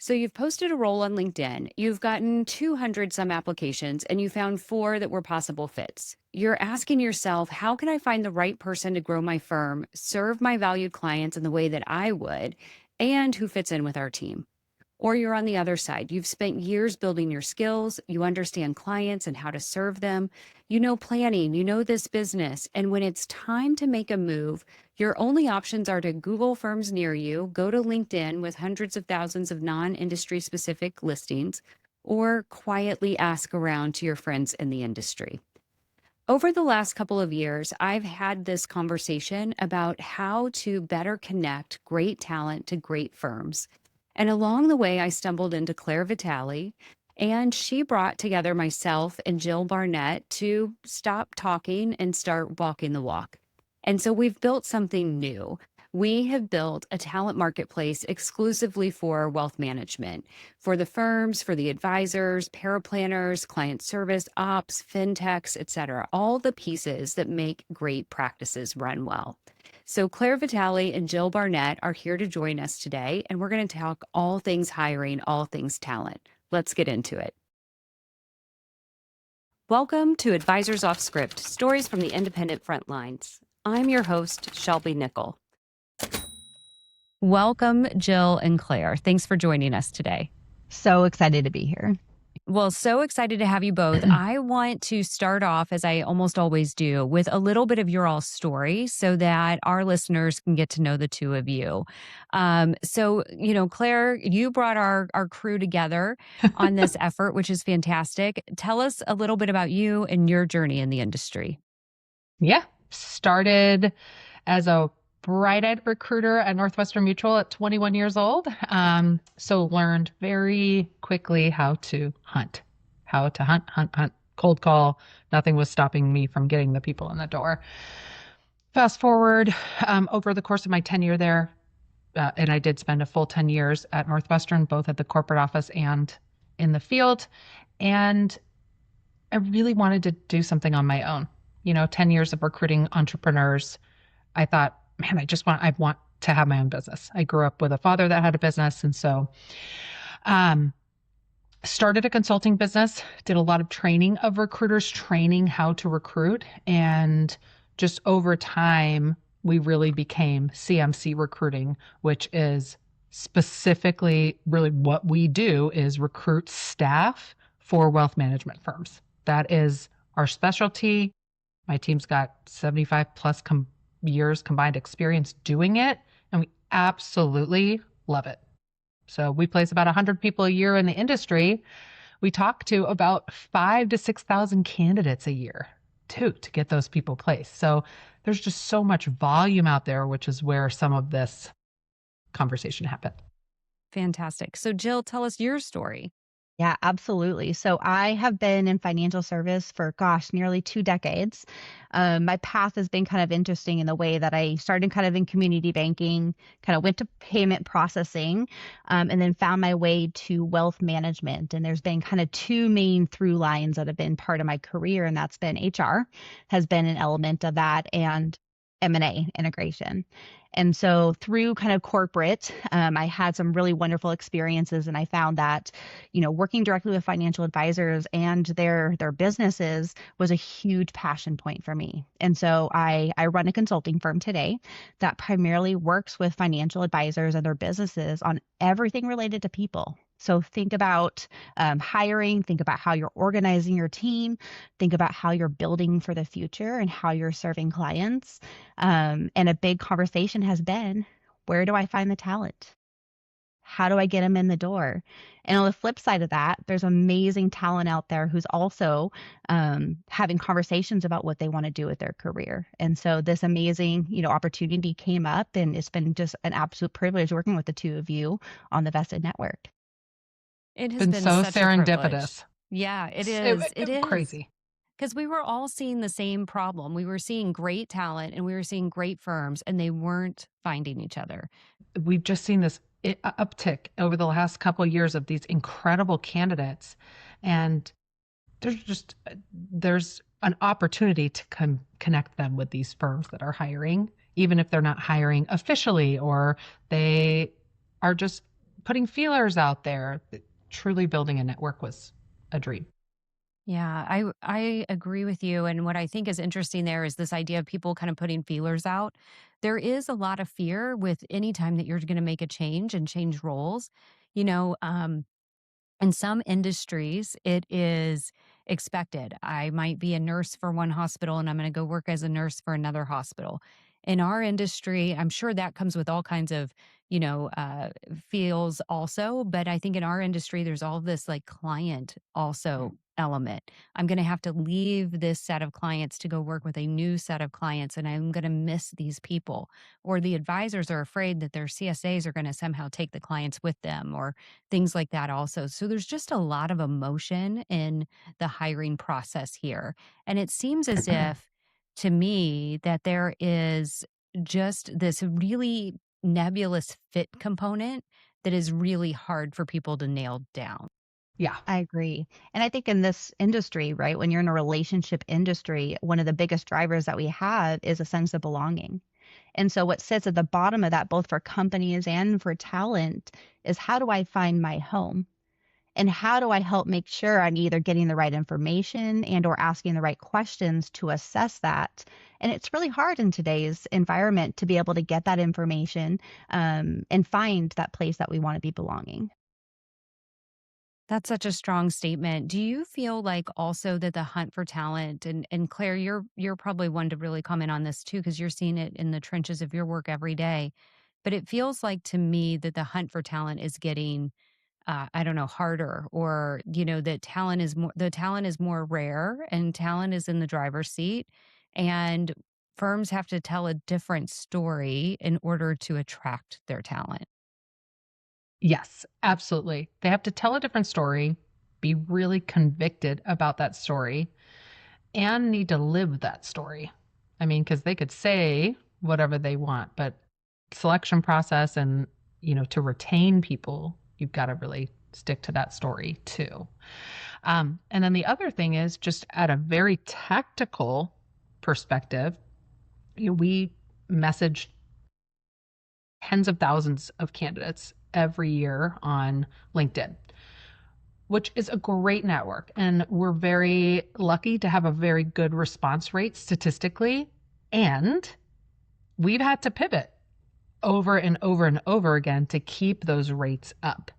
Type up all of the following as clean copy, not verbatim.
So you've posted a role on LinkedIn, you've gotten 200 some applications, and you found four that were possible fits. You're asking yourself, how can I find the right person to grow my firm, serve my valued clients in the way that I would, and who fits in with our team? Or you're on the other side. You've spent years building your skills. You understand clients and how to serve them. You know planning, you know this business. And when it's time to make a move, your only options are to Google firms near you, go to LinkedIn with hundreds of thousands of non industry specific listings, or quietly ask around to your friends in the industry. Over the last couple of years, I've had this conversation about how to better connect great talent to great firms. And along the way, I stumbled into Claire Vitale, and she brought together myself and Jill Barnett to stop talking and start walking the walk. And so we've built something new. We have built a talent marketplace exclusively for wealth management, for the firms, for the advisors, paraplanners, client service, ops, fintechs, et cetera, all the pieces that make great practices run well. So Claire Vitale and Jill Barnett are here to join us today, and we're going to talk all things hiring, all things talent. Let's get into it. Welcome to Advisors Off Script, Stories from the Independent Front Lines. I'm your host, Shelby Nickel. Welcome, Jill and Claire. Thanks for joining us today. So excited to be here. Well, so excited to have you both. I want to start off, as I almost always do, with a little bit of your all story so that our listeners can get to know the two of you. Claire, you brought our crew together on this effort, which is fantastic. Tell us a little bit about you and your journey in the industry. Yeah. Started as a bright-eyed recruiter at Northwestern Mutual at 21 years old. So learned very quickly how to hunt, cold call. Nothing was stopping me from getting the people in the door. Fast forward over the course of my tenure there, and I did spend a full 10 years at Northwestern, both at the corporate office and in the field. And I really wanted to do something on my own. 10 years of recruiting entrepreneurs. I thought, man, I want to have my own business. I grew up with a father that had a business. And so, started a consulting business, did a lot of training of recruiters, training how to recruit. And just over time, we really became CMC recruiting, which is specifically really what we do is recruit staff for wealth management firms. That is our specialty. My team's got 75 plus years combined experience doing it, and we absolutely love it. So we place about 100 people a year in the industry. We talk to about 5,000 to 6,000 candidates a year to get those people placed. So there's just so much volume out there, which is where some of this conversation happened. Fantastic. So Jill, tell us your story. Yeah, absolutely. So I have been in financial service for, nearly 2 decades. My path has been kind of interesting in the way that I started kind of in community banking, kind of went to payment processing, and then found my way to wealth management. And there's been kind of two main through lines that have been part of my career, and that's been HR has been an element of that, and M&A integration. And so through kind of corporate, I had some really wonderful experiences, and I found that, working directly with financial advisors and their businesses was a huge passion point for me. And so I run a consulting firm today that primarily works with financial advisors and their businesses on everything related to people. So think about hiring, think about how you're organizing your team, think about how you're building for the future and how you're serving clients. And a big conversation has been, where do I find the talent? How do I get them in the door? And on the flip side of that, there's amazing talent out there who's also having conversations about what they want to do with their career. And so this amazing, opportunity came up, and it's been just an absolute privilege working with the two of you on the Vested Network. It has been so such serendipitous. Yeah, it is. It is crazy. Because we were all seeing the same problem. We were seeing great talent and we were seeing great firms, and they weren't finding each other. We've just seen this uptick over the last couple of years of these incredible candidates. And there's an opportunity to connect them with these firms that are hiring, even if they're not hiring officially, or they are just putting feelers out there. Truly building a network was a dream. Yeah, I agree with you. And what I think is interesting there is this idea of people kind of putting feelers out. There is a lot of fear with any time that you're going to make a change and change roles. You know, in some industries, it is expected. I might be a nurse for one hospital and I'm going to go work as a nurse for another hospital. In our industry, I'm sure that comes with all kinds of, feels also. But I think in our industry, there's all this like client also element. I'm going to have to leave this set of clients to go work with a new set of clients and I'm going to miss these people. Or the advisors are afraid that their CSAs are going to somehow take the clients with them or things like that also. So there's just a lot of emotion in the hiring process here. And it seems as if to me that there is just this really nebulous fit component that is really hard for people to nail down. Yeah. I agree. And I think in this industry, right, when you're in a relationship industry, one of the biggest drivers that we have is a sense of belonging. And so what sits at the bottom of that, both for companies and for talent, is how do I find my home? And how do I help make sure I'm either getting the right information and or asking the right questions to assess that? And it's really hard in today's environment to be able to get that information and find that place that we want to be belonging. That's such a strong statement. Do you feel like also that the hunt for talent and Claire, you're probably one to really comment on this too, because you're seeing it in the trenches of your work every day. But it feels like to me that the hunt for talent is getting I don't know, harder or, that the talent is more rare and talent is in the driver's seat. And firms have to tell a different story in order to attract their talent. Yes, absolutely. They have to tell a different story, be really convicted about that story, and need to live that story. I mean, because they could say whatever they want, but selection process and, to retain people, you've got to really stick to that story too. And then the other thing is just at a very tactical perspective, we message tens of thousands of candidates every year on LinkedIn, which is a great network. And we're very lucky to have a very good response rate statistically. And we've had to pivot over and over and over again to keep those rates up.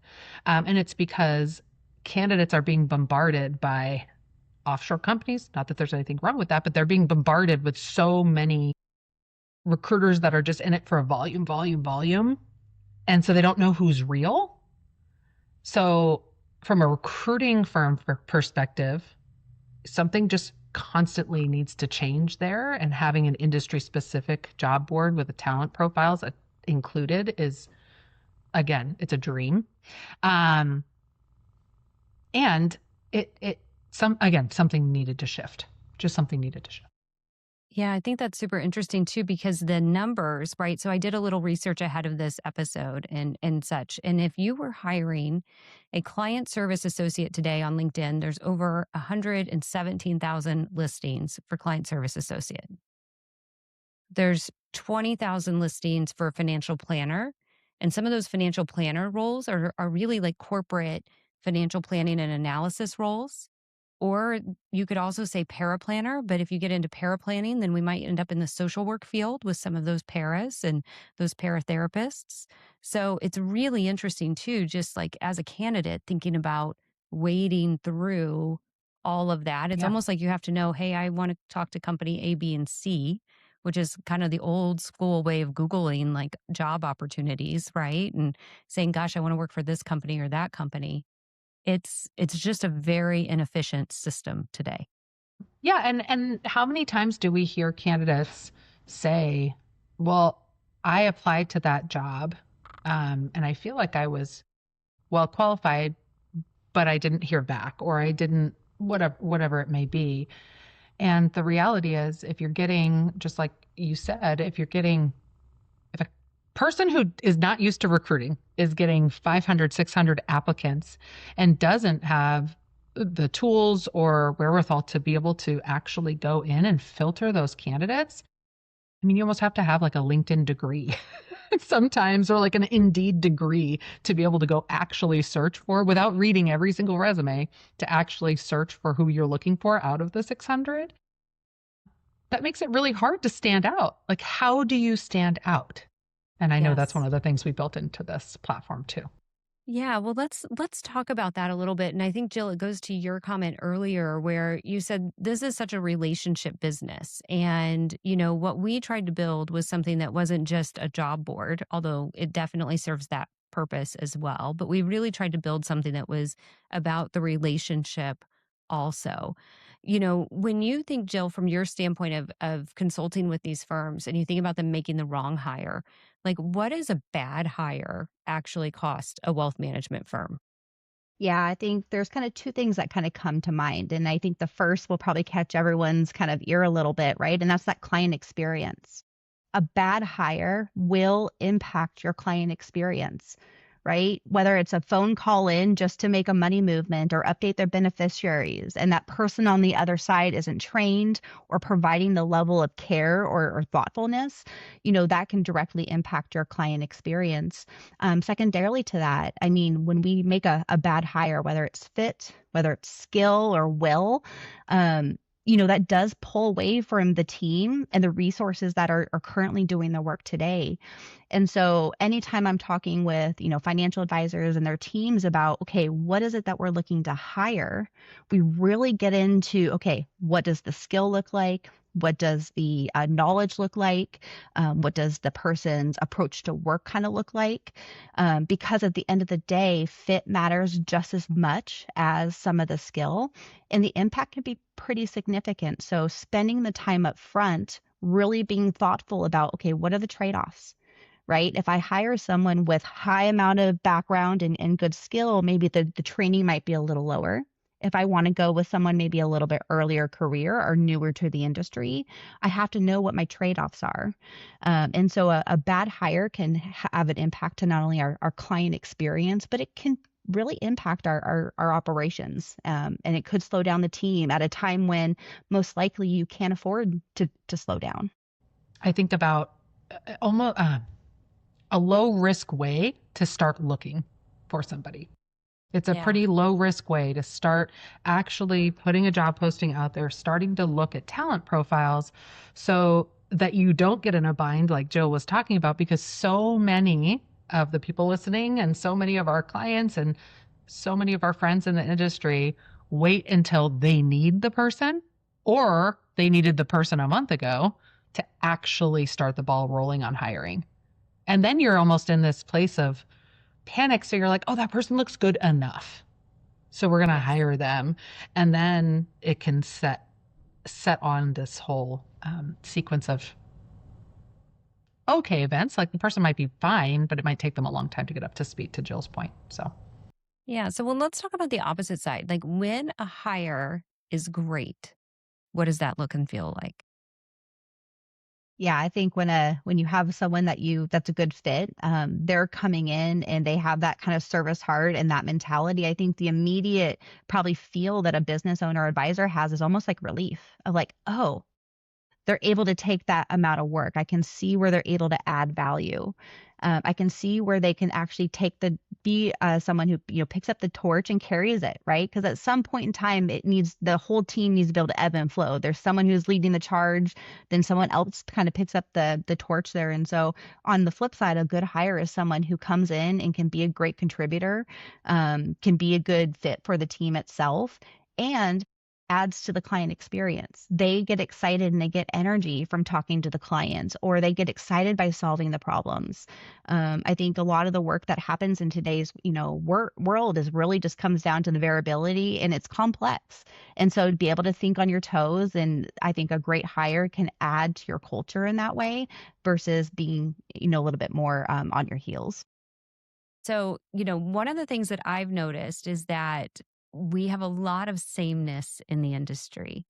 And it's because candidates are being bombarded by offshore companies. Not that there's anything wrong with that, but they're being bombarded with so many recruiters that are just in it for a volume, volume, volume. And so they don't know who's real. So from a recruiting firm perspective, something just constantly needs to change there. And having an industry specific job board with the talent profiles included is, again, it's a dream. And something needed to shift, just something needed to shift. Yeah, I think that's super interesting too, because the numbers, right? So I did a little research ahead of this episode and such. And if you were hiring a client service associate today on LinkedIn, there's over 117,000 listings for client service associate. There's 20,000 listings for financial planner. And some of those financial planner roles are really like corporate financial planning and analysis roles. Or you could also say paraplanner, but if you get into paraplanning, then we might end up in the social work field with some of those paras and those paratherapists. So it's really interesting too, just like as a candidate, thinking about wading through all of that. It's Yeah. almost like you have to know, hey, I want to talk to company A, B, and C, which is kind of the old school way of Googling like job opportunities, right? And saying, gosh, I want to work for this company or that company. It's just a very inefficient system today. Yeah, and how many times do we hear candidates say, "Well, I applied to that job, and I feel like I was well qualified, but I didn't hear back, or I didn't whatever it may be." And the reality is, if you're getting, just like you said, if a person who is not used to recruiting is getting 500, 600 applicants and doesn't have the tools or wherewithal to be able to actually go in and filter those candidates, I mean, you almost have to have like a LinkedIn degree sometimes, or like an Indeed degree to be able to go actually search for without reading every single resume to actually search for who you're looking for out of the 600. That makes it really hard to stand out. Like, how do you stand out? And I know that's one Yes. of the things we built into this platform too. Yeah, well, let's talk about that a little bit. And I think, Jill, it goes to your comment earlier where you said this is such a relationship business. And, what we tried to build was something that wasn't just a job board, although it definitely serves that purpose as well. But we really tried to build something that was about the relationship also. When you think, Jill, from your standpoint of consulting with these firms and you think about them making the wrong hire, like, what does a bad hire actually cost a wealth management firm? Yeah, I think there's kind of two things that kind of come to mind. And I think the first will probably catch everyone's kind of ear a little bit, right? And that's that client experience. A bad hire will impact your client experience, right? Whether it's a phone call in just to make a money movement or update their beneficiaries, and that person on the other side isn't trained or providing the level of care or thoughtfulness, that can directly impact your client experience. Secondarily to that, I mean, when we make a bad hire, whether it's fit, whether it's skill or will, um, that does pull away from the team and the resources that are currently doing the work today. And so anytime I'm talking with, financial advisors and their teams about, okay, what is it that we're looking to hire? We really get into, okay, what does the skill look like? What does the knowledge look like? What does the person's approach to work kind of look like? Because at the end of the day, fit matters just as much as some of the skill, and the impact can be pretty significant. So spending the time up front, really being thoughtful about, okay, what are the trade-offs? Right? If I hire someone with high amount of background and good skill, maybe the training might be a little lower. If I want to go with someone maybe a little bit earlier career or newer to the industry, I have to know what my trade-offs are. And so a bad hire can have an impact to not only our client experience, but it can really impact our operations. And it could slow down the team at a time when most likely you can't afford to slow down. I think about almost a low risk way to start looking for somebody. It's a Yeah. pretty low risk way to start actually putting a job posting out there, starting to look at talent profiles so that you don't get in a bind like Jill was talking about, because so many of the people listening and so many of our clients and so many of our friends in the industry wait until they need the person or they needed the person a month ago to actually start the ball rolling on hiring. And then you're almost in this place of panic. So you're like, oh, that person looks good enough, so we're going to Yes. hire them. And then it can set on this whole sequence of okay events. Like the person might be fine, but it might take them a long time to get up to speed, to Jill's point. So Yeah. So, well, let's talk about the opposite side. Like, when a hire is great, what does that look and feel like? Yeah, I think when you have someone that's a good fit, they're coming in and they have that kind of service heart and that mentality. I think the immediate probably feel that a business owner or advisor has is almost like relief of like, oh, they're able to take that amount of work. I can see where they're able to add value. I can see where they can actually be someone who picks up the torch and carries it, right? Because at some point in time, the whole team needs to be able to ebb and flow. There's someone who's leading the charge, then someone else kind of picks up the torch there. And so on the flip side, a good hire is someone who comes in and can be a great contributor, can be a good fit for the team itself, and adds to the client experience. They get excited and they get energy from talking to the clients, or they get excited by solving the problems. I think a lot of the work that happens in today's, world is really just comes down to the variability, and it's complex. And so to be able to think on your toes, and I think a great hire can add to your culture in that way versus being, a little bit more on your heels. So, one of the things that I've noticed is that we have a lot of sameness in the industry.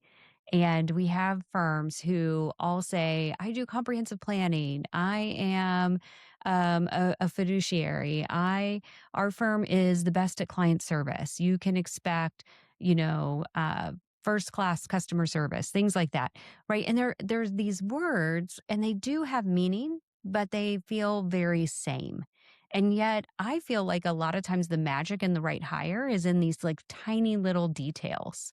And we have firms who all say, I do comprehensive planning. I am a fiduciary. Our firm is the best at client service. You can expect, you know, uh, first class customer service, things like that. Right. And there's these words and they do have meaning, but they feel very same. And yet, I feel like a lot of times the magic in the right hire is in these like tiny little details.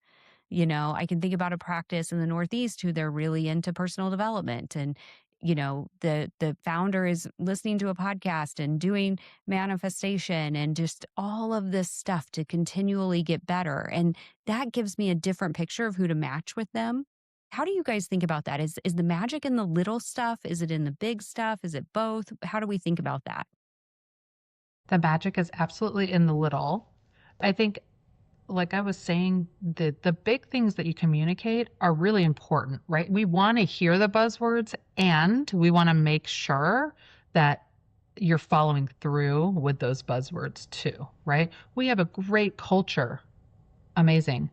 I can think about a practice in the Northeast who they're really into personal development, and the founder is listening to a podcast and doing manifestation and just all of this stuff to continually get better. And that gives me a different picture of who to match with them. How do you guys think about that? Is the magic in the little stuff? Is it in the big stuff? Is it both? How do we think about that? The magic is absolutely in the little. I think, like I was saying, the big things that you communicate are really important, right? We want to hear the buzzwords and we want to make sure that you're following through with those buzzwords too, right? We have a great culture. Amazing.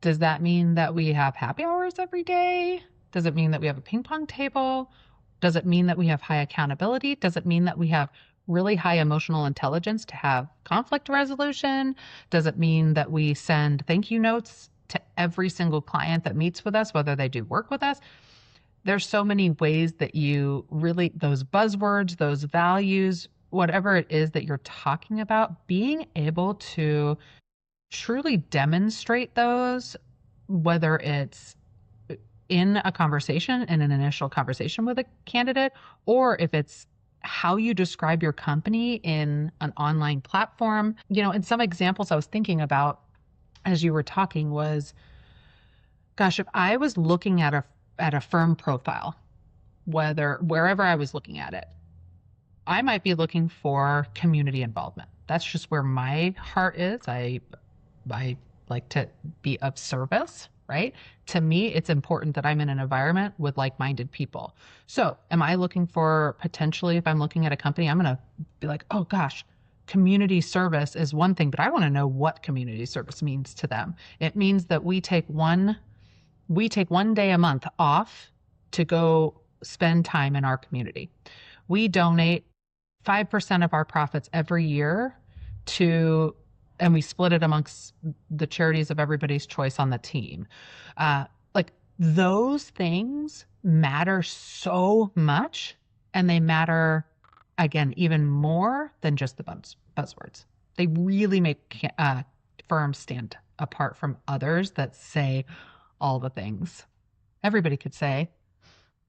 Does that mean that we have happy hours every day? Does it mean that we have a ping pong table? Does it mean that we have high accountability? Does it mean that we have really high emotional intelligence to have conflict resolution? Does it mean that we send thank you notes to every single client that meets with us, whether they do work with us? There's so many ways that you really, those buzzwords, those values, whatever it is that you're talking about, being able to truly demonstrate those, whether it's in a conversation, in an initial conversation with a candidate, or if it's how you describe your company in an online platform. And some examples I was thinking about as you were talking was, gosh, if I was looking at a firm profile, wherever I was looking at it, I might be looking for community involvement. That's just where my heart is. I like to be of service, right? To me, it's important that I'm in an environment with like-minded people. So am I looking for, potentially, if I'm looking at a company, I'm going to be like, oh gosh, community service is one thing, but I want to know what community service means to them. It means that we take one day a month off to go spend time in our community. We donate 5% of our profits every year and we split it amongst the charities of everybody's choice on the team. Like those things matter so much, and they matter, again, even more than just the buzzwords. They really make firms stand apart from others that say all the things. Everybody could say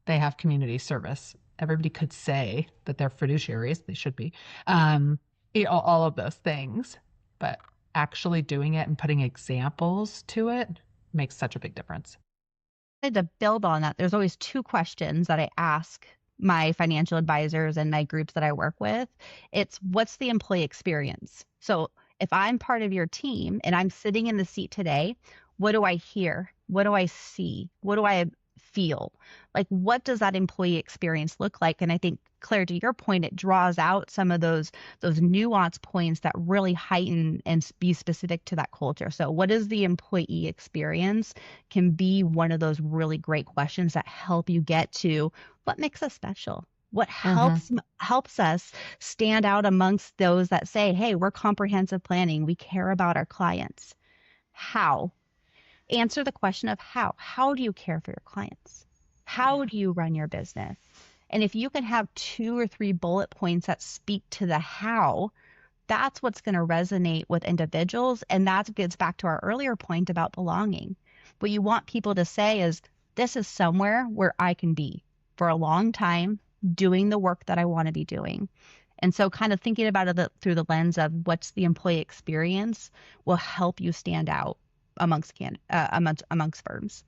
they have community service. Everybody could say that they're fiduciaries. They should be. All of those things. But actually doing it and putting examples to it makes such a big difference. To build on that, there's always two questions that I ask my financial advisors and my groups that I work with. It's what's the employee experience? So if I'm part of your team and I'm sitting in the seat today, what do I hear? What do I see? What do I feel? Like, what does that employee experience look like? And I think, Claire, to your point, it draws out some of those nuance points that really heighten and be specific to that culture. So what is the employee experience can be one of those really great questions that help you get to what makes us special. What helps us stand out amongst those that say, hey, we're comprehensive planning. We care about our clients. How? Answer the question of how. How do you care for your clients? How do you run your business? And if you can have 2 or 3 bullet points that speak to the how, that's what's going to resonate with individuals. And that gets back to our earlier point about belonging. What you want people to say is, this is somewhere where I can be for a long time doing the work that I want to be doing. And so kind of thinking about it through the lens of what's the employee experience will help you stand out amongst firms.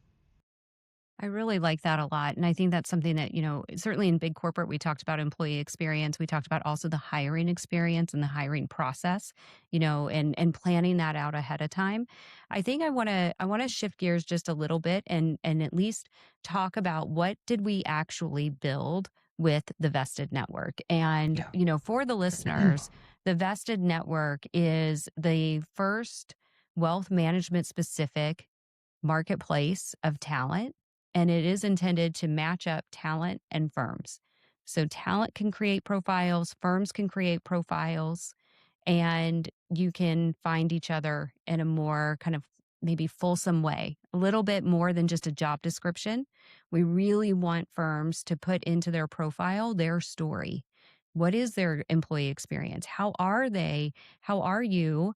I really like that a lot. And I think that's something that, certainly in big corporate, we talked about employee experience. We talked about also the hiring experience and the hiring process, and planning that out ahead of time. I think I want to shift gears just a little bit and at least talk about what did we actually build with the Vested Network. And, for the listeners, the Vested Network is the first wealth management specific marketplace of talent, and it is intended to match up talent and firms. So talent can create profiles, firms can create profiles, and you can find each other in a more kind of maybe fulsome way, a little bit more than just a job description. We really want firms to put into their profile their story. What is their employee experience? How are they? How are you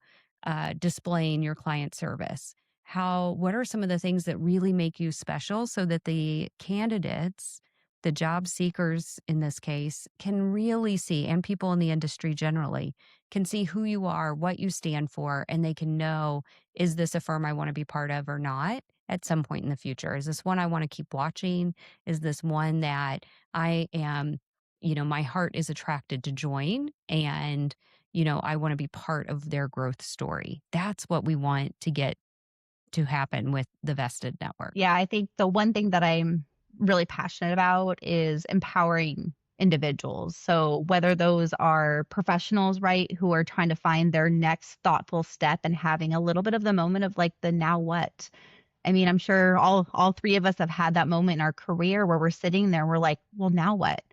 displaying your client service? What are some of the things that really make you special so that the candidates, the job seekers in this case, can really see, and people in the industry generally, can see who you are, what you stand for, and they can know, is this a firm I want to be part of or not at some point in the future? Is this one I want to keep watching? Is this one that I am, my heart is attracted to join and, I want to be part of their growth story? That's what we want to get to happen with the Vested Network. Yeah, I think the one thing that I'm really passionate about is empowering individuals. So whether those are professionals, right, who are trying to find their next thoughtful step and having a little bit of the moment of like the now what. I mean, I'm sure all three of us have had that moment in our career where we're sitting there, we're like, well, now what?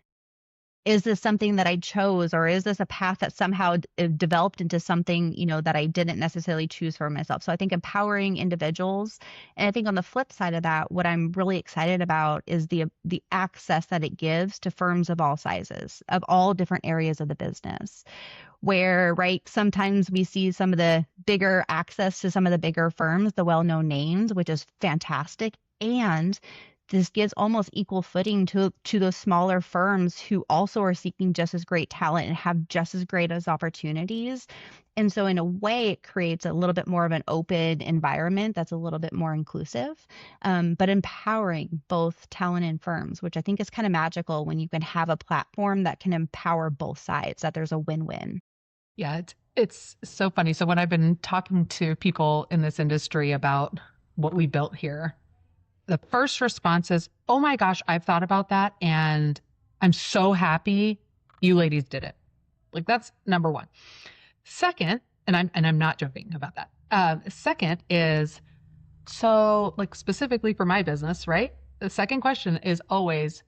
Is this something that I chose, or is this a path that somehow developed into something, that I didn't necessarily choose for myself? So I think empowering individuals, and I think on the flip side of that, what I'm really excited about is the access that it gives to firms of all sizes, of all different areas of the business. Where, right, sometimes we see some of the bigger access to some of the bigger firms, the well-known names, which is fantastic. And this gives almost equal footing to those smaller firms who also are seeking just as great talent and have just as great as opportunities. And so in a way, it creates a little bit more of an open environment that's a little bit more inclusive, but empowering both talent and firms, which I think is kind of magical when you can have a platform that can empower both sides, that there's a win-win. Yeah, it's so funny. So when I've been talking to people in this industry about what we built here, the first response is, oh my gosh, I've thought about that. And I'm so happy you ladies did it. Like, that's number one. Second, and I'm not joking about that. Second is, so like specifically for my business, right? The second question is always,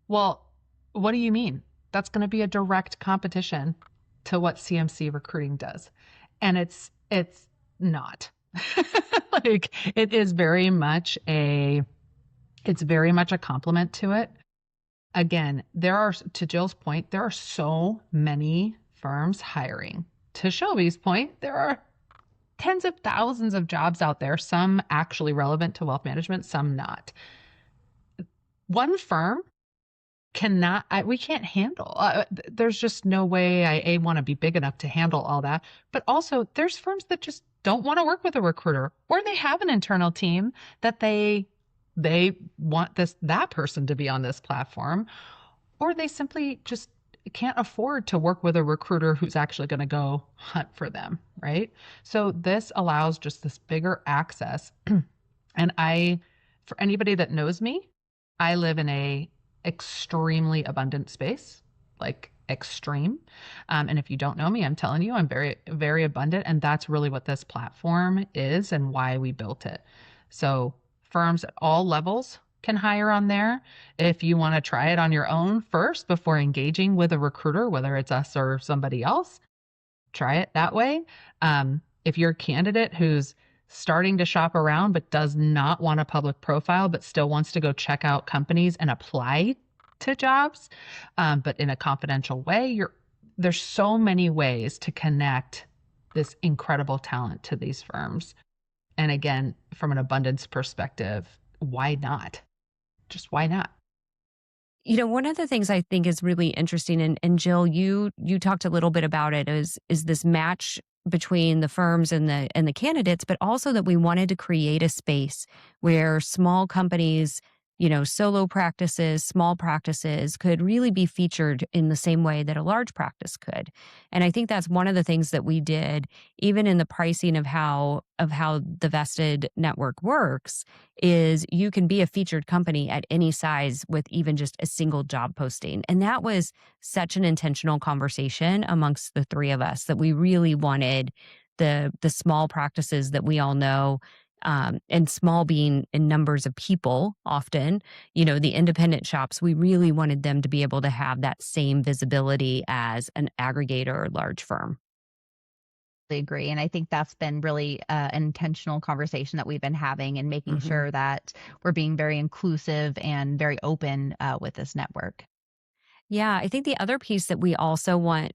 well, what do you mean? That's going to be a direct competition to what CMC recruiting does. And it's not. Like, it is very much a compliment to it. Again, to Jill's point, there are so many firms hiring. To Shelby's point, there are tens of thousands of jobs out there, some actually relevant to wealth management, some not. One firm we can't handle. There's just no way I want to be big enough to handle all that. But also, there's firms that just don't want to work with a recruiter, or they have an internal team that they want that person to be on this platform, or they simply just can't afford to work with a recruiter who's actually going to go hunt for them, right? So this allows just this bigger access. And for anybody that knows me, I live in a extremely abundant space, like extreme. And if you don't know me, I'm telling you, I'm very, very abundant. And that's really what this platform is and why we built it. So firms at all levels can hire on there. If you want to try it on your own first before engaging with a recruiter, whether it's us or somebody else, try it that way. If you're a candidate who's starting to shop around but does not want a public profile but still wants to go check out companies and apply to jobs, but in a confidential way, there's so many ways to connect this incredible talent to these firms. And again, from an abundance perspective, why not? Just why not? One of the things I think is really interesting, and Jill, you talked a little bit about it, is this match between the firms and the candidates, but also that we wanted to create a space where small companies, solo practices, small practices could really be featured in the same way that a large practice could. And I think that's one of the things that we did, even in the pricing of how the Vested Network works, is you can be a featured company at any size with even just a single job posting. And that was such an intentional conversation amongst the three of us, that we really wanted the small practices that we all know, and small being in numbers of people often, the independent shops, we really wanted them to be able to have that same visibility as an aggregator or large firm. agree. And I think that's been really an intentional conversation that we've been having and making Mhm. sure that we're being very inclusive and very open with this network. Yeah, I think the other piece that we also want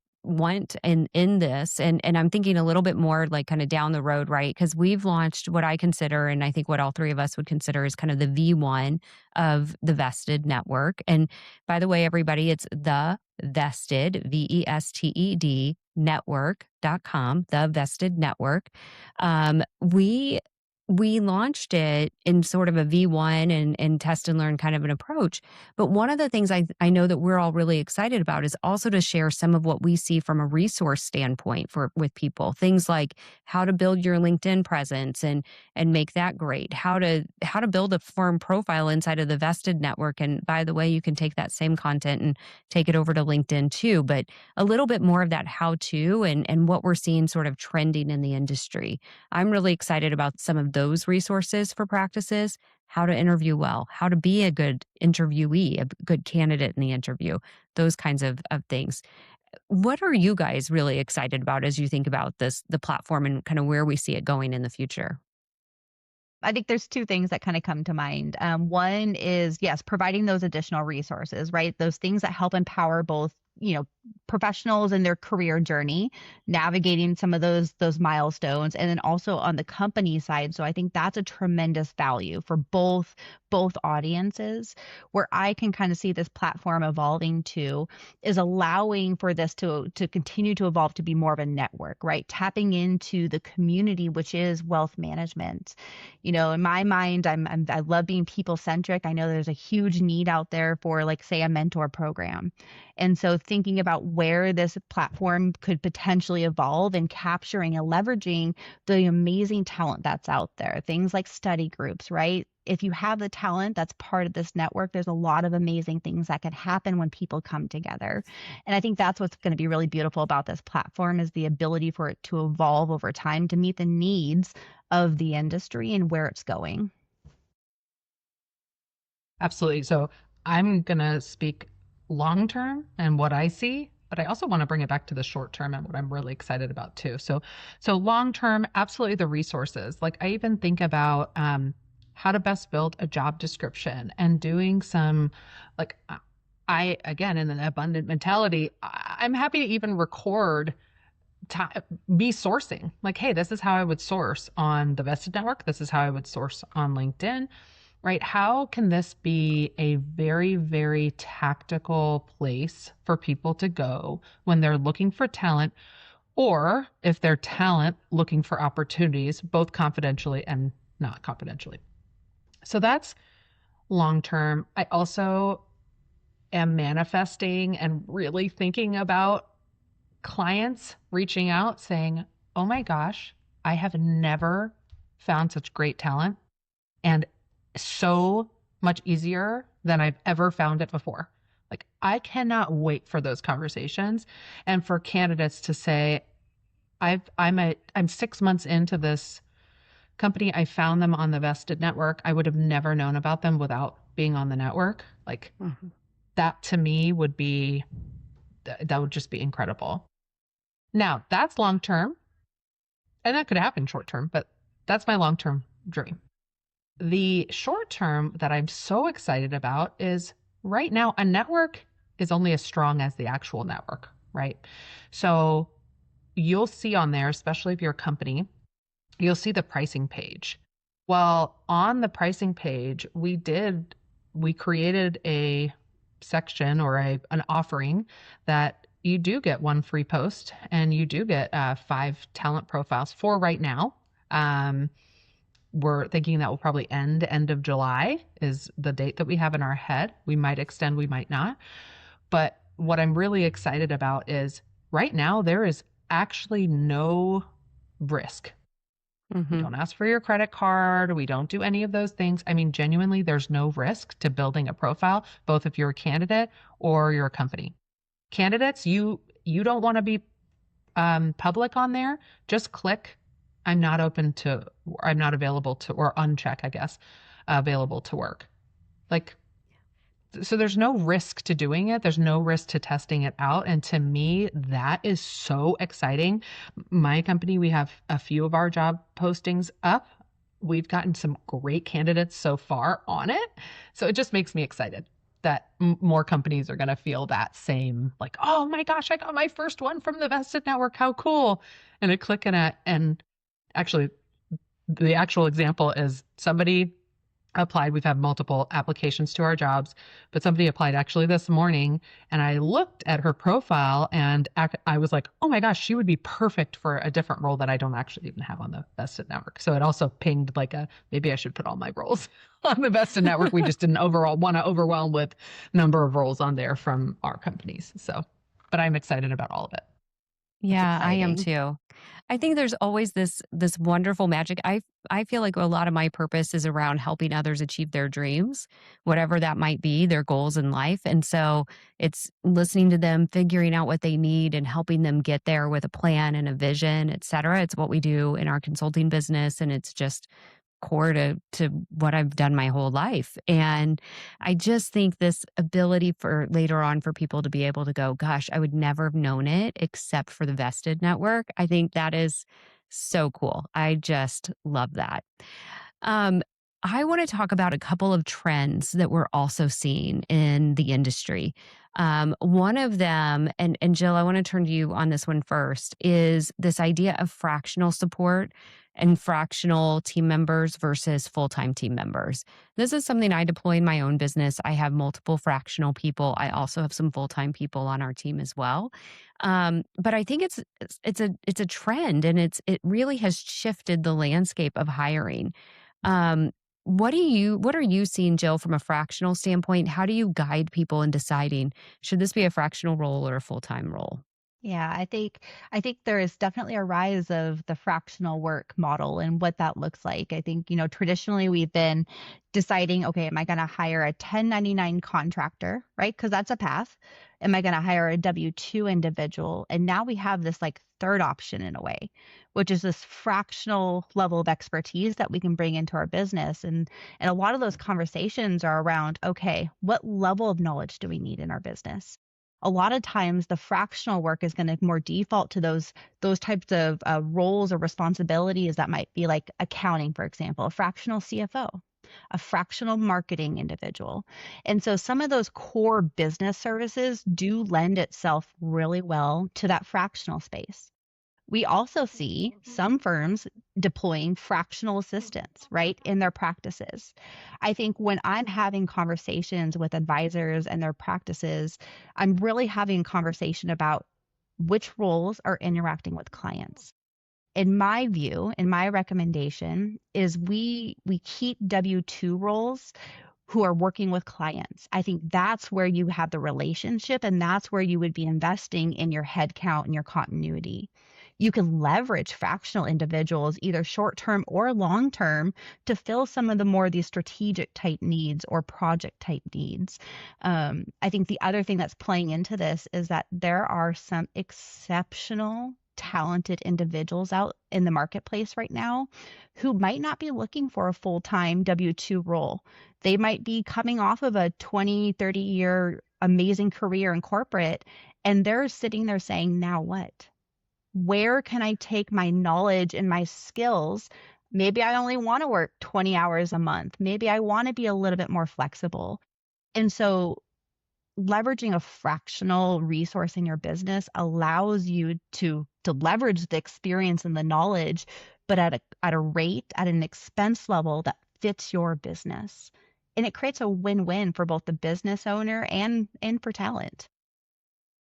in this, and I'm thinking a little bit more like kind of down the road, right? Because we've launched what I consider, and I think what all three of us would consider is kind of the V1 of the vested network. And by the way, everybody, it's the vested, VESTED network.com, the vested network. We launched it in sort of a V1 and test and learn kind of an approach. But one of the things I know that we're all really excited about is also to share some of what we see from a resource standpoint for with people. Things like how to build your LinkedIn presence and make that great. How to build a firm profile inside of the vested network. And by the way, you can take that same content and take it over to LinkedIn too. But a little bit more of that how to and what we're seeing sort of trending in the industry. I'm really excited about some of those resources for practices, how to interview well, how to be a good interviewee, a good candidate in the interview, those kinds of things. What are you guys really excited about as you think about the platform and kind of where we see it going in the future? I think there's two things that kind of come to mind. One is, yes, providing those additional resources, right? Those things that help empower both, professionals in their career journey, navigating some of those milestones, and then also on the company side. So I think that's a tremendous value for both audiences. Where I can kind of see this platform evolving to is allowing for this to continue to evolve to be more of a network, right? Tapping into the community, which is wealth management. In my mind, I love being people centric. I know there's a huge need out there for, like, say, a mentor program. And so thinking about where this platform could potentially evolve and capturing and leveraging the amazing talent that's out there, things like study groups, right? If you have the talent that's part of this network, there's a lot of amazing things that could happen when people come together. And I think that's what's going to be really beautiful about this platform is the ability for it to evolve over time to meet the needs of the industry and where it's going. Absolutely. So I'm going to speak long term and what I see, but I also want to bring it back to the short term and what I'm really excited about too. So long term, absolutely the resources. Like I even think about how to best build a job description and doing some like I again in an abundant mentality, I'm happy to even record me sourcing like, hey, this is how I would source on the vested network. This is how I would source on LinkedIn, right? How can this be a very, very tactical place for people to go when they're looking for talent, or if they're talent looking for opportunities, both confidentially and not confidentially? So that's long term. I also am manifesting and really thinking about clients reaching out saying, oh my gosh, I have never found such great talent and so much easier than I've ever found it before. Like, I cannot wait for those conversations and for candidates to say, I'm 6 months into this company. I found them on the vested network. I would have never known about them without being on the network. Like, Mhm. that to me would be, that would just be incredible. Now, that's long term, and that could happen short term, but that's my long term dream. The short term that I'm so excited about is right now, a network is only as strong as the actual network, right? So you'll see on there, especially if you're a company, you'll see the pricing page. Well, on the pricing page, we created a section or an offering that you do get one free post and you do get 5 talent profiles for right now. We're thinking that will probably end of July is the date that we have in our head. We might extend, we might not. But what I'm really excited about is right now there is actually no risk. We Mhm. don't ask for your credit card. We don't do any of those things. I mean, genuinely, there's no risk to building a profile, both if you're a candidate or you're a company. Candidates, you don't want to be public on there. Just click I'm not open to, I'm not available to, or uncheck, I guess, available to work. Like, So there's no risk to doing it. There's no risk to testing it out. And to me, that is so exciting. My company, we have a few of our job postings up. We've gotten some great candidates so far on it. So it just makes me excited that more companies are going to feel that same, like, oh my gosh, I got my first one from the Vested Network. How cool. And I click in it. And actually, the actual example is somebody applied. We've had multiple applications to our jobs, but somebody applied actually this morning, and I looked at her profile and I was like, oh my gosh, she would be perfect for a different role that I don't actually even have on the Vested Network. So it also pinged like maybe I should put all my roles on the Vested Network. We just didn't want to overwhelm with number of roles on there from our companies. So, but I'm excited about all of it. Yeah, I am exciting. too. I think there's always this wonderful magic. I feel like a lot of my purpose is around helping others achieve their dreams, whatever that might be, their goals in life. And so it's listening to them, figuring out what they need and helping them get there with a plan and a vision, et cetera. It's what we do in our consulting business. And it's just core to what I've done my whole life. And I just think this ability for later on for people to be able to go, gosh, I would never have known it except for the Vested Network. I think that is so cool. I just love that. Um, I want to talk about a couple of trends that we're also seeing in the industry. One of them, and Jill, I want to turn to you on this one first, is this idea of fractional support and fractional team members versus full time team members. This is something I deploy in my own business. I have multiple fractional people. I also have some full time people on our team as well. But I think it's a trend, and it really has shifted the landscape of hiring. Um, what are you seeing, Jill, from a fractional standpoint? How do you guide people in deciding should this be a fractional role or a full-time role? Yeah, I think there is definitely a rise of the fractional work model and what that looks like. I think, traditionally we've been deciding, okay, am I going to hire a 1099 contractor, right? Because that's a path. Am I going to hire a W-2 individual? And now we have this like third option in a way, which is this fractional level of expertise that we can bring into our business. And a lot of those conversations are around, okay, what level of knowledge do we need in our business? A lot of times the fractional work is going to more default to those types of roles or responsibilities that might be like accounting, for example, a fractional CFO, a fractional marketing individual. And so some of those core business services do lend itself really well to that fractional space. We also see some firms deploying fractional assistants, right, in their practices. I think when I'm having conversations with advisors and their practices, I'm really having a conversation about which roles are interacting with clients. In my view, in my recommendation is we keep W-2 roles who are working with clients. I think that's where you have the relationship, and that's where you would be investing in your headcount and your continuity. You can leverage fractional individuals, either short term or long term, to fill some of the more these strategic type needs or project type needs. I think the other thing that's playing into this is that there are some exceptional talented individuals out in the marketplace right now who might not be looking for a full-time W-2 role. They might be coming off of a 20, 30-year amazing career in corporate, and they're sitting there saying, now what? Where can I take my knowledge and my skills? Maybe I only want to work 20 hours a month. Maybe I want to be a little bit more flexible. And so leveraging a fractional resource in your business allows you to leverage the experience and the knowledge, but at a rate, at an expense level that fits your business. And it creates a win-win for both the business owner and for talent.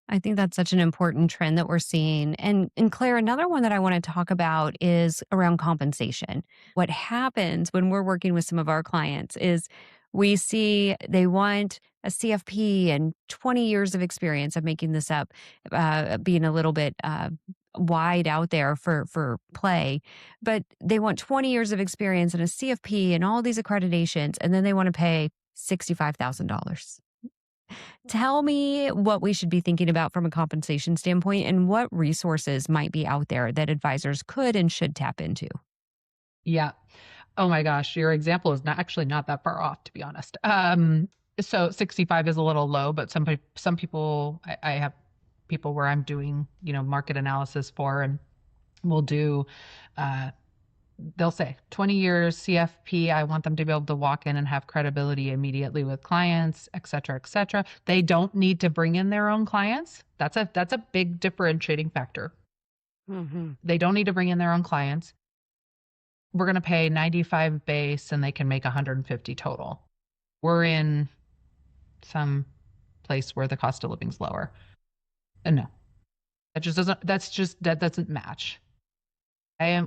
I think that's such an important trend that we're seeing. And Claire, another one that I want to talk about is around compensation. What happens when we're working with some of our clients is we see they want a CFP and 20 years of experience. I'm making this up, being a little bit wide out there for play, but they want 20 years of experience and a CFP and all these accreditations, and then they want to pay $65,000. Tell me what we should be thinking about from a compensation standpoint and what resources might be out there that advisors could and should tap into. Yeah. Oh my gosh, your example is not that far off, to be honest. So 65 is a little low, but some people, I have people where I'm doing, market analysis for, and we'll do, uh, they'll say 20 years CFP. I want them to be able to walk in and have credibility immediately with clients, et cetera, et cetera. They don't need to bring in their own clients. That's a big differentiating factor. Mm-hmm. They don't need to bring in their own clients. We're going to pay 95 base and they can make 150 total. We're in some place where the cost of living's lower. And no, that doesn't match.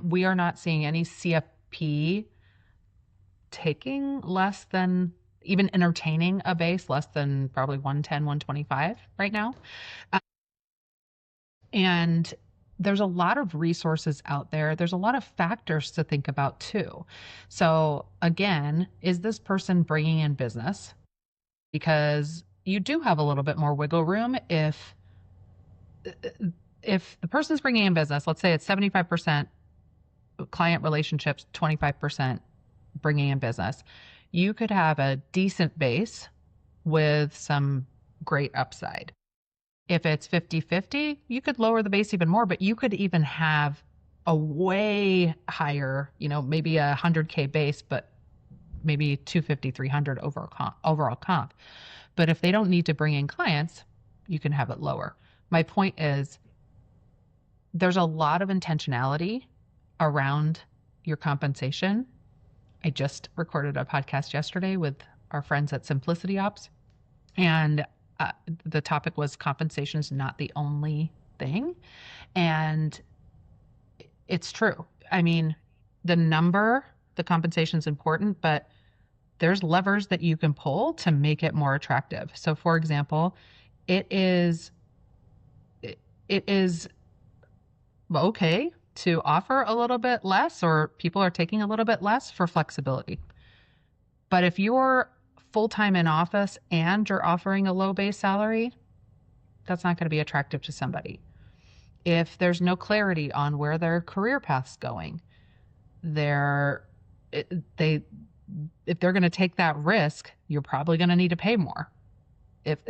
We are not seeing any CFP taking less than, even entertaining a base less than probably 110, 125 right now. And there's a lot of resources out there. There's a lot of factors to think about too. So again, is this person bringing in business? Because you do have a little bit more wiggle room if the person's bringing in business. Let's say it's 75% client relationships, 25% bringing in business. You could have a decent base with some great upside. If it's 50-50, you could lower the base even more, but you could even have a way higher, maybe a 100K base, but maybe 250, 300 overall comp. But if they don't need to bring in clients, you can have it lower. My point is there's a lot of intentionality around your compensation. I just recorded a podcast yesterday with our friends at Simplicity Ops, and the topic was compensation is not the only thing. And it's true. I mean, the compensation is important, but there's levers that you can pull to make it more attractive. So for example, it is okay to offer a little bit less, or people are taking a little bit less for flexibility. But if you're full-time in office and you're offering a low base salary, that's not going to be attractive to somebody. If there's no clarity on where their career path's going, if they're going to take that risk, you're probably going to need to pay more.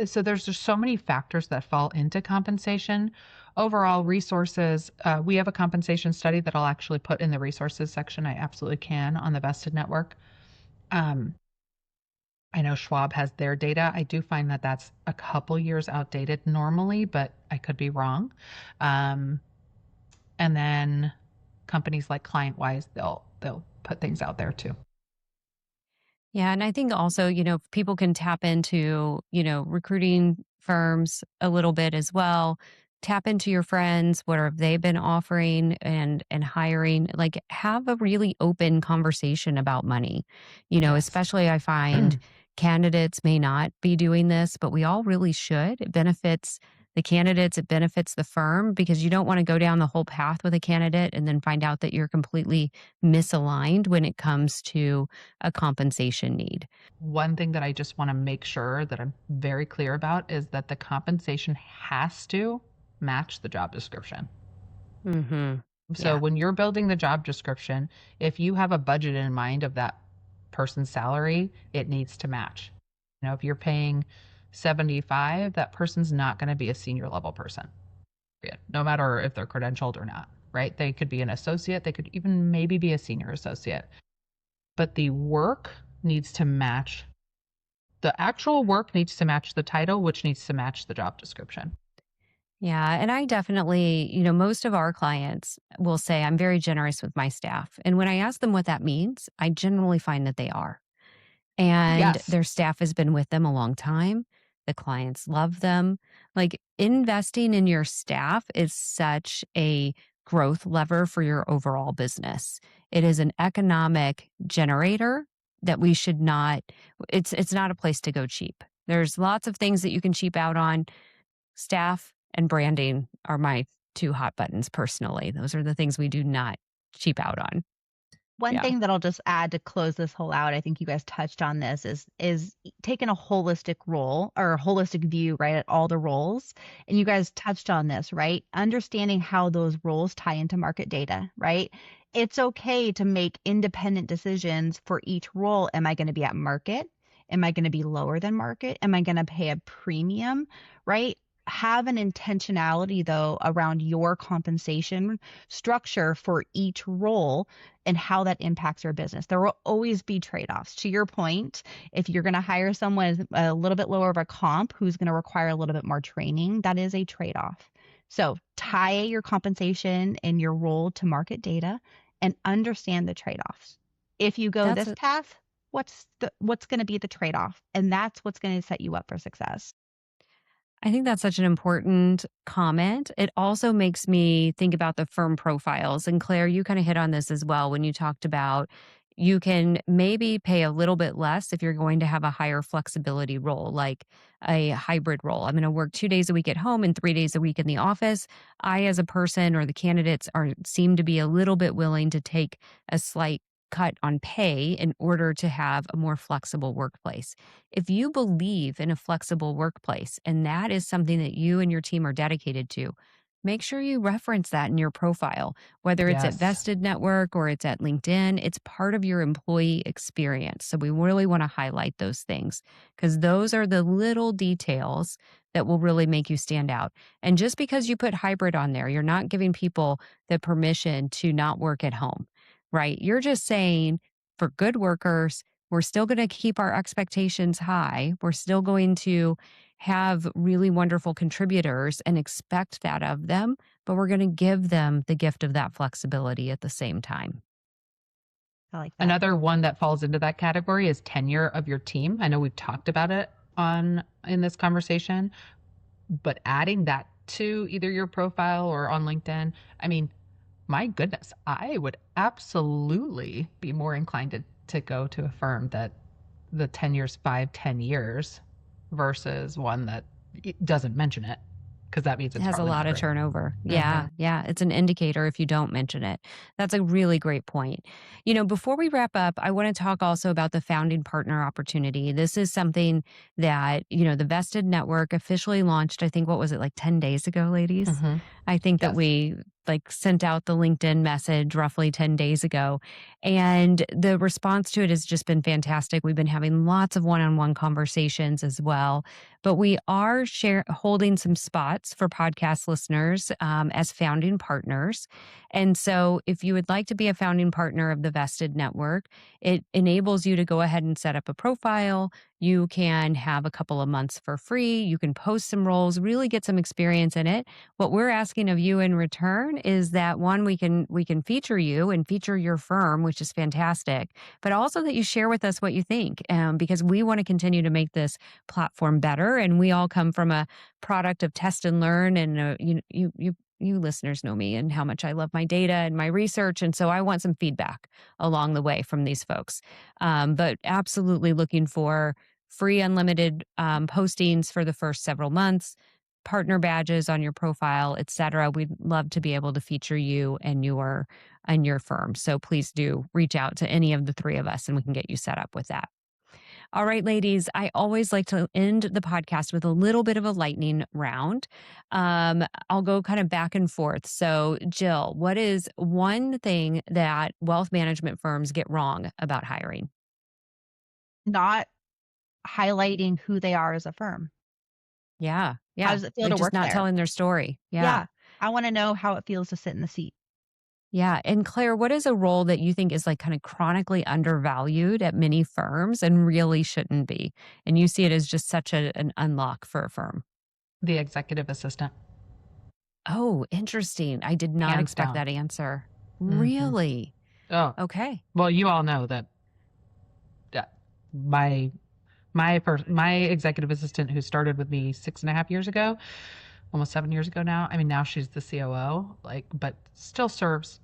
So there's just so many factors that fall into compensation. Overall resources, we have a compensation study that I'll actually put in the resources section. I absolutely can on the Vested Network. I know Schwab has their data. I do find that that's a couple years outdated normally, but I could be wrong. And then companies like ClientWise, they'll put things out there too. Yeah. And I think also, people can tap into, recruiting firms a little bit as well. Tap into your friends. What have they been offering and hiring? Like, have a really open conversation about money. Yes. Especially I find candidates may not be doing this, but we all really should. It benefits the candidates, it benefits the firm, because you don't want to go down the whole path with a candidate and then find out that you're completely misaligned when it comes to a compensation need. One thing that I just want to make sure that I'm very clear about is that the compensation has to match the job description. Mm-hmm. So when you're building the job description, if you have a budget in mind of that person's salary, it needs to match. If you're paying 75, that person's not going to be a senior level person, no matter if they're credentialed or not, right? They could be an associate. They could even maybe be a senior associate. But the work needs to match. The actual work needs to match the title, which needs to match the job description. Yeah. And I definitely, most of our clients will say, I'm very generous with my staff. And when I ask them what that means, I generally find that they are. And Yes. their staff has been with them a long time. The clients love them. Like, investing in your staff is such a growth lever for your overall business. It is an economic generator that we should not, it's not a place to go cheap. There's lots of things that you can cheap out on. Staff and branding are my two hot buttons personally. Those are the things we do not cheap out on. One Yeah. thing that I'll just add to close this whole out, I think you guys touched on this, is taking a holistic role or a holistic view, right, at all the roles. And you guys touched on this, right? Understanding how those roles tie into market data, right? It's okay to make independent decisions for each role. Am I going to be at market? Am I going to be lower than market? Am I going to pay a premium? Right? Have an intentionality though around your compensation structure for each role and how that impacts your business. There will always be trade-offs. To your point, if you're going to hire someone with a little bit lower of a comp who's going to require a little bit more training, that is a trade-off. So tie your compensation and your role to market data and understand the trade-offs. If you go That's this path, what's going to be the trade-off? And that's what's going to set you up for success. I think that's such an important comment. It also makes me think about the firm profiles. And Claire, you kind of hit on this as well when you talked about you can maybe pay a little bit less if you're going to have a higher flexibility role, like a hybrid role. I'm going to work 2 days a week at home and 3 days a week in the office. I, as a person, or the candidates are seem to be a little bit willing to take a slight cut on pay in order to have a more flexible workplace. If you believe in a flexible workplace and that is something that you and your team are dedicated to, make sure you reference that in your profile, whether it's at Yes. Vested Network or it's at LinkedIn. It's part of your employee experience. So we really want to highlight those things because those are the little details that will really make you stand out. And just because you put hybrid on there, you're not giving people the permission to not work at home, right? You're just saying for good workers, we're still going to keep our expectations high. We're still going to have really wonderful contributors and expect that of them, but we're going to give them the gift of that flexibility at the same time. I like that. Another one that falls into that category is tenure of your team. I know we've talked about it in this conversation, but adding that to either your profile or on LinkedIn, I mean, my goodness, I would absolutely be more inclined to go to a firm that the tenure's 5, 10 years versus one that doesn't mention it because that means It it's has a probably lot not of great. turnover. Mm-hmm. Yeah, yeah. It's an indicator if you don't mention it. That's a really great point. Before we wrap up, I want to talk also about the founding partner opportunity. This is something that, the Vested Network officially launched, I think, what was it, like 10 days ago, ladies? Mm-hmm. I think that Yes. we sent out the LinkedIn message roughly 10 days ago. And the response to it has just been fantastic. We've been having lots of one-on-one conversations as well. But we are holding some spots for podcast listeners as founding partners. And so if you would like to be a founding partner of the Vested Network, it enables you to go ahead and set up a profile. You can have a couple of months for free. You can post some roles, really get some experience in it. What we're asking of you in return is that one, we can feature you and feature your firm, which is fantastic, but also that you share with us what you think, because we want to continue to make this platform better. And we all come from a product of test and learn. And you listeners know me and how much I love my data and my research. And so I want some feedback along the way from these folks. But absolutely looking for free unlimited postings for the first several months, partner badges on your profile, et cetera. We'd love to be able to feature you and your firm. So please do reach out to any of the three of us and we can get you set up with that. All right, ladies, I always like to end the podcast with a little bit of a lightning round. I'll go kind of back and forth. So, Jill, what is one thing that wealth management firms get wrong about hiring? Not highlighting who they are as a firm. Yeah, How yeah. does it feel They're to just work not there? telling their story. Yeah. Yeah. I want to know how it feels to sit in the seat. Yeah. And Claire, what is a role that you think is kind of chronically undervalued at many firms and really shouldn't be? And you see it as just such an unlock for a firm. The executive assistant, Oh, interesting. I did not hands expect down. that answer. Mm-hmm. Really? Oh, Okay. well, you all know that my my executive assistant who started with me 6.5 years ago, almost 7 years ago now. I mean, now she's the COO, but still serves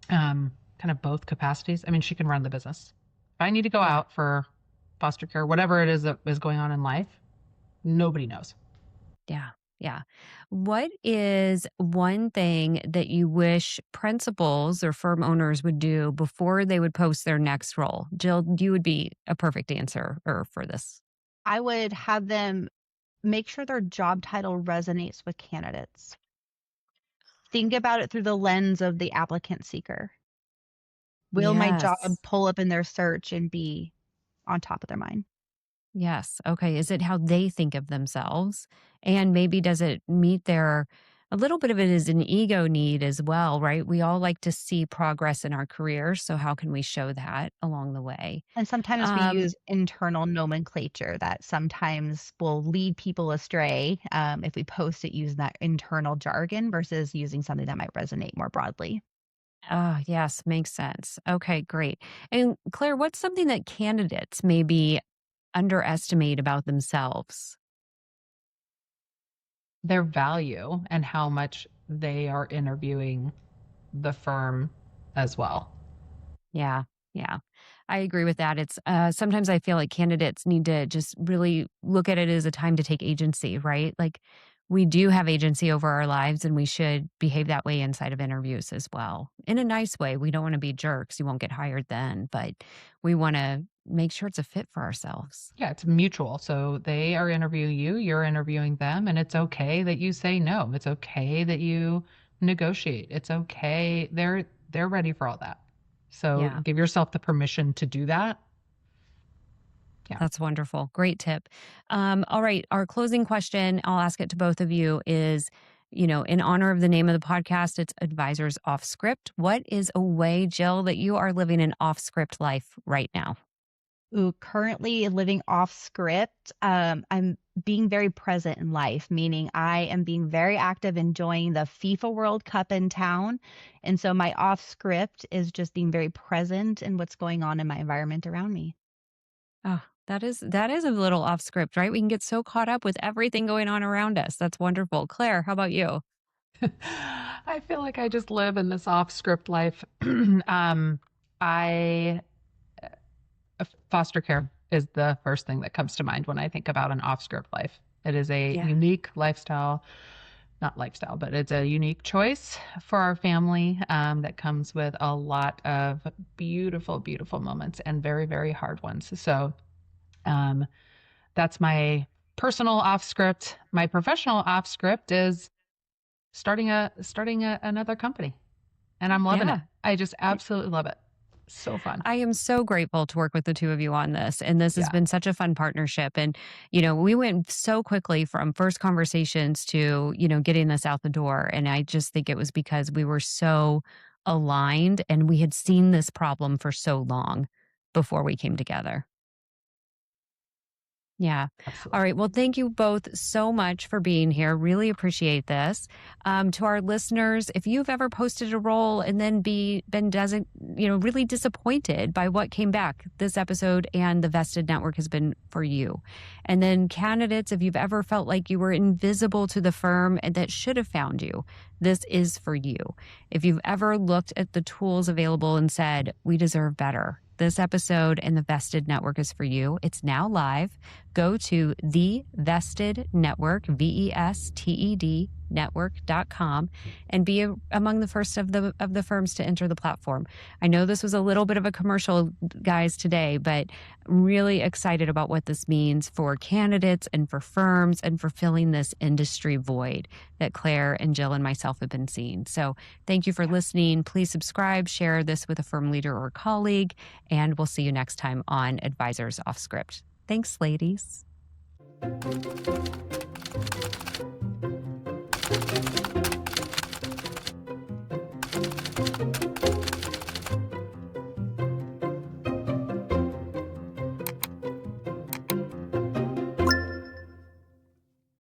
kind of both capacities. I mean, she can run the business. If I need to go Yeah. out for foster care, whatever it is that is going on in life, nobody knows. Yeah. Yeah. What is one thing that you wish principals or firm owners would do before they would post their next role? Jill, you would be a perfect answer for this. I would have them make sure their job title resonates with candidates. Think about it through the lens of the applicant seeker. Will my job Yes. pull up in their search and be on top of their mind? Yes. Okay. Is it how they think of themselves? And maybe does it meet a little bit of it is an ego need as well, right? We all like to see progress in our careers. So how can we show that along the way? And sometimes we Um, use internal nomenclature that sometimes will lead people astray, if we post it using that internal jargon versus using something that might resonate more broadly. oh, yes, makes sense. Okay, great. And Claire, what's something that candidates maybe underestimate about themselves? Their value and how much they are interviewing the firm as well. Yeah. Yeah. I agree with that. It's sometimes I feel like candidates need to just really look at it as a time to take agency, right? Like we do have agency over our lives and we should behave that way inside of interviews as well. In a nice way. We don't want to be jerks. You won't get hired then, but we want to make sure it's a fit for ourselves. Yeah, it's mutual. So they are interviewing you, you're interviewing them, and it's okay that you say no. It's okay that you negotiate. It's okay. They're ready for all that. So Yeah. give yourself the permission to do that. Yeah. That's wonderful. Great tip. All right. Our closing question, I'll ask it to both of you, is in honor of the name of the podcast, it's Advisors Off Script. What is a way, Jill, that you are living an off script life right now? Ooh, currently living off script. I'm being very present in life, meaning I am being very active enjoying the FIFA World Cup in town. And so my off script is just being very present in what's going on in my environment around me. Oh, that is a little off script, right? We can get so caught up with everything going on around us. That's wonderful. Claire, how about you? I feel like I just live in this off script life. I Foster care is the first thing that comes to mind when I think about an off script life. It is a Yeah. unique lifestyle, not lifestyle, but it's a unique choice for our family that comes with a lot of beautiful, beautiful moments and very, very hard ones. So um, that's my personal off script. My professional off script is starting another company, and I'm loving it. Yeah. I just absolutely love it. So fun. I am so grateful to work with the two of you on this. And this has Yeah. been such a fun partnership. And, we went so quickly from first conversations to, getting this out the door. And I just think it was because we were so aligned and we had seen this problem for so long before we came together. Yeah. All Absolutely. right. Well, thank you both so much for being here. Really appreciate this. To our listeners, if you've ever posted a role and then been doesn't really disappointed by what came back, this episode and the Vested Network has been for you. And then candidates, if you've ever felt like you were invisible to the firm and that should have found you, this is for you. If you've ever looked at the tools available and said, we deserve better, this episode and the Vested Network is for you. It's now live. Go to the Vested Network, VESTED network.com, and be among the first of the firms to enter the platform. I know this was a little bit of a commercial, guys, today, but really excited about what this means for candidates and for firms and for filling this industry void that Claire and Jill and myself have been seeing. So thank you for listening. Please subscribe, share this with a firm leader or colleague, and we'll see you next time on Advisors Off Script. Thanks, ladies.